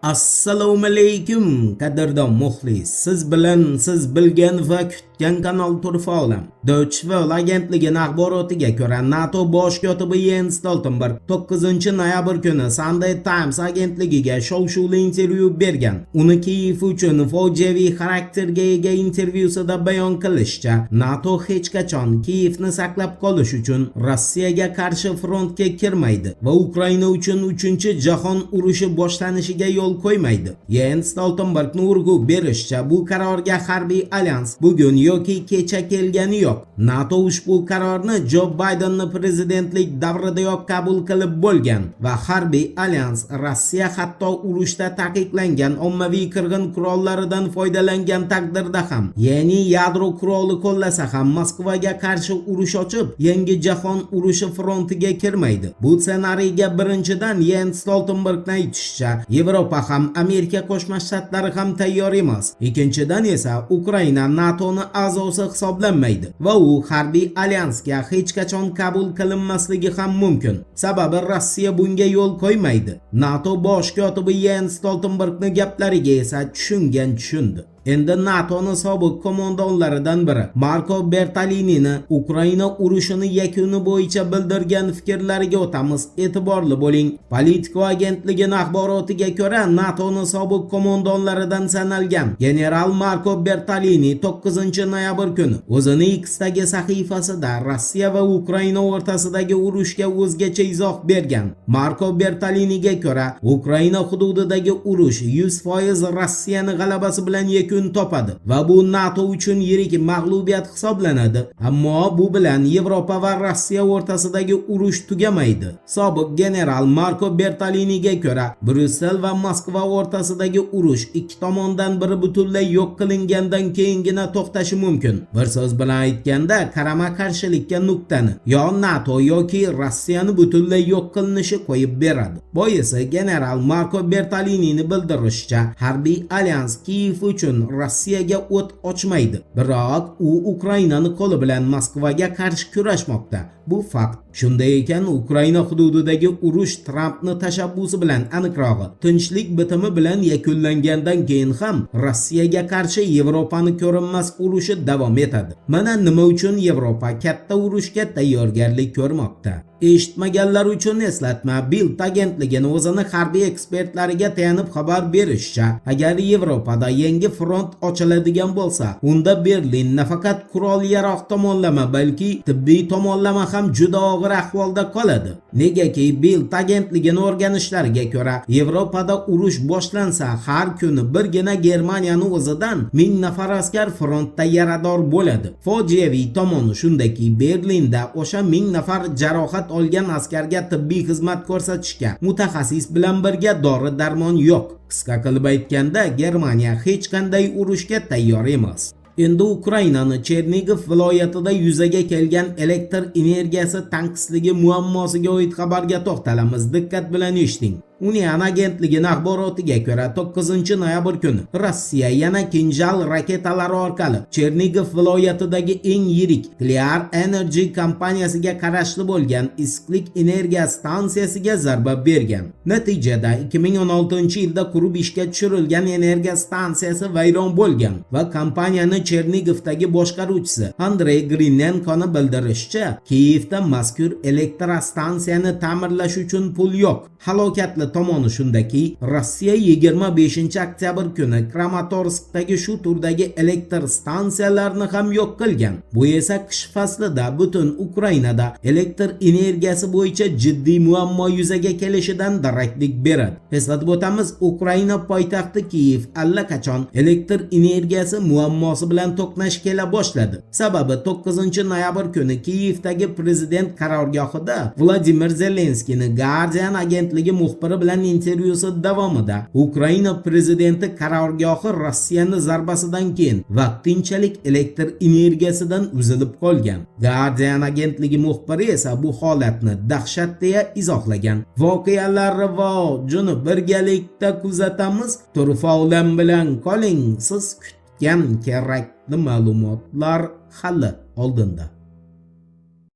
Assalomu alaykum qadrdon muxlis. Siz bilan siz bilgan va kutgan kanal Turfa olam. Deutsche Welle agentligining axborotiga ko'ra, NATO bosh kotibi Jens Stoltenberg 9-noyabr kuni Sunday Times agentligiga shov-shuvli intervyu bergan. Uni Kiyev uchun fojiaviy xarakterga ega intervyusida bayon qilishicha, NATO hech qachon Kiyevni saqlab qolish uchun Rossiyaga qarshi frontga kirmaydi va Ukraina uchun 3-jahon urushi boshlanishiga yo'l qo'ymaydi. Jens Stoltenbergning urg'u berishicha, bu qarorga harbiy alyans bugun yoki kecha kelgani yo'q. NATO ushbu qarorni Joe Bidenning prezidentlik davridayoq qabul qilib bo'lgan va harbiy alyans Rossiya hatto urushda taqiqlangan ommaviy qirg'in qurollaridan foydalangan taqdirda ham, ya'ni yadro quroli qo'llasa ham Moskvaga qarshi urush ochib, yangi jahon urushi frontiga kirmaydi. Bu ssenariyga birinchidan Jens Stoltenbergning aytishicha, Yevropa ham Amerika Qo'shma Shtatlari ham tayyor emas. Ikkinchidan esa Ukraina NATOning a'zosi hisoblanmaydi va u harbiy alyansga hech qachon qabul qilinmasligi ham mumkin. Sababi Rossiya bunga yo'l qo'ymaydi. NATO bosh kotibi Jens Stoltenbergning gaplariga esa tushundi. Endi NATOning sobiq qo'mondonlaridan biri Marko Bertalinini Ukraina urushini yakuni bo'yicha bildirgan fikrlariga o'tamiz. E'tiborli bo'ling. Politico agentligining axborotiga ko'ra, NATOning sobiq qo'mondonlaridan sanalgan general Marko Bertalini 9-noyabr kuni o'zining X'dagi sahifasida Rossiya va Ukraina o'rtasidagi urushga o'zgacha izoh bergan. Marko Bertaliniga ko'ra, Ukraina hududidagi urush 100% Rossiyaning g'alabasi bilan topadi va bu NATO uchun yirik mag'lubiyat hisoblanadi. Ammo bu bilan Yevropa va Rossiya o'rtasidagi urush tugamaydi. Sobiq general Marko Bertaliniga ko'ra, Bryussel va Moskva o'rtasidagi urush ikki tomondan biri butunlay yo'q qilingandan keyingina to'xtashi mumkin. Bir so'z bilan aytganda, qarama-qarshilikka nuqtani yo NATO yoki Rossiyani butunlay yo'q qilinishi qo'yib beradi. Boisi general Marko Bertalinining bildirishicha, harbiy alyans Kiyev uchun Rossiyaga o't ochmaydi. Biroq u Ukrainani qo'li bilan Moskvaga qarshi kurashmoqda. Bu fakt. Shunday ekan, Ukraina hududidagi urush Trampning tashabbusi bilan, aniqrog'i, tinchlik bitimi bilan yakunlangandan keyin ham Rossiyaga qarshi Yevropaning ko'rinmas urushi davom etadi. Mana nima uchun Yevropa katta urushga tayyorgarlik ko'rmoqda. Eshitmaganlar uchun eslatma. Bild agentligining o'zini harbiy ekspertlariga tayanib xabar berishicha, agar Yevropada yangi front ochiladigan bo'lsa, unda Berlin nafaqat qurol-yarog' tomonlama, balki tibbiy tomonlama ham juda og'ir ahvolda qoladi. Negaki Bild agentligining o'rganishlariga ko'ra, Yevropada urush boshlansa, har kuni birgina Germaniyaning o'zidan 1000 nafar askar frontda yarador bo'ladi. Fojiaviy tomoni shundaki, Berlinda o'sha 1000 nafar jarohat olgan askarga tibbiy xizmat ko'rsatishga mutaxassis bilan birga dori-darmon yo'q. Qisqa qilib aytganda, Germaniya hech qanday urushga tayyor emas. Endi Ukrainaning Chernigov viloyatida yuzaga kelgan elektr energiyasi tanqisligi muammosiga oid xabarga to'xtalamiz. Diqqat bilan eshiting. Union agentligining axborotiga ko'ra, 9-noyabr kuni Rossiya yana Kinjal raketalari orqali Chernigov viloyatidagi eng yirik Clear Energy kompaniyasiga qarashli bo'lgan issiqlik energiya stansiyasiga zarba bergan. Natijada 2016-yilda qurib ishga tushirilgan energiya stansiyasi vayron bo'lgan va kompaniyaning Chernigovdagi boshqaruvchisi Andrey Grinenkoning bildirishicha, Kiyevda mazkur elektrostansiyani ta'mirlash uchun pul yo'q. Halokatli tomoni shundaki, Rossiya 25-oktyabr kuni Kramatorskdagi shu turdagi elektr stansiyalarni ham yo'q qilgan. Bu esa qish faslida butun Ukrainada elektr energiyasi bo'yicha jiddiy muammo yuzaga kelishidan daraklik beradi. Eslatib o'tamiz, Ukraina poytaxti Kiyev allaqachon elektr energiyasi muammosi bilan to'qnash kela boshladi. Sababi 9-noyabr kuni Kiyevdagi prezident qarorgohida Vladimir Zelenskiyning Guardian agentligi muxbiri bilan intervyusi davomida Ukraina prezidenti qarorgohi Rossiyaning zarbasidan keyin vaqtinchalik elektr energiyasidan uzilib qolgan. Guardian agentligi muxbiri esa bu holatni dahshat deya izohlagan. Voqealar rivojini birgalikda kuzatamiz. Turfa olam bilan qoling. Siz kutgan kerakli ma'lumotlar hali oldinda.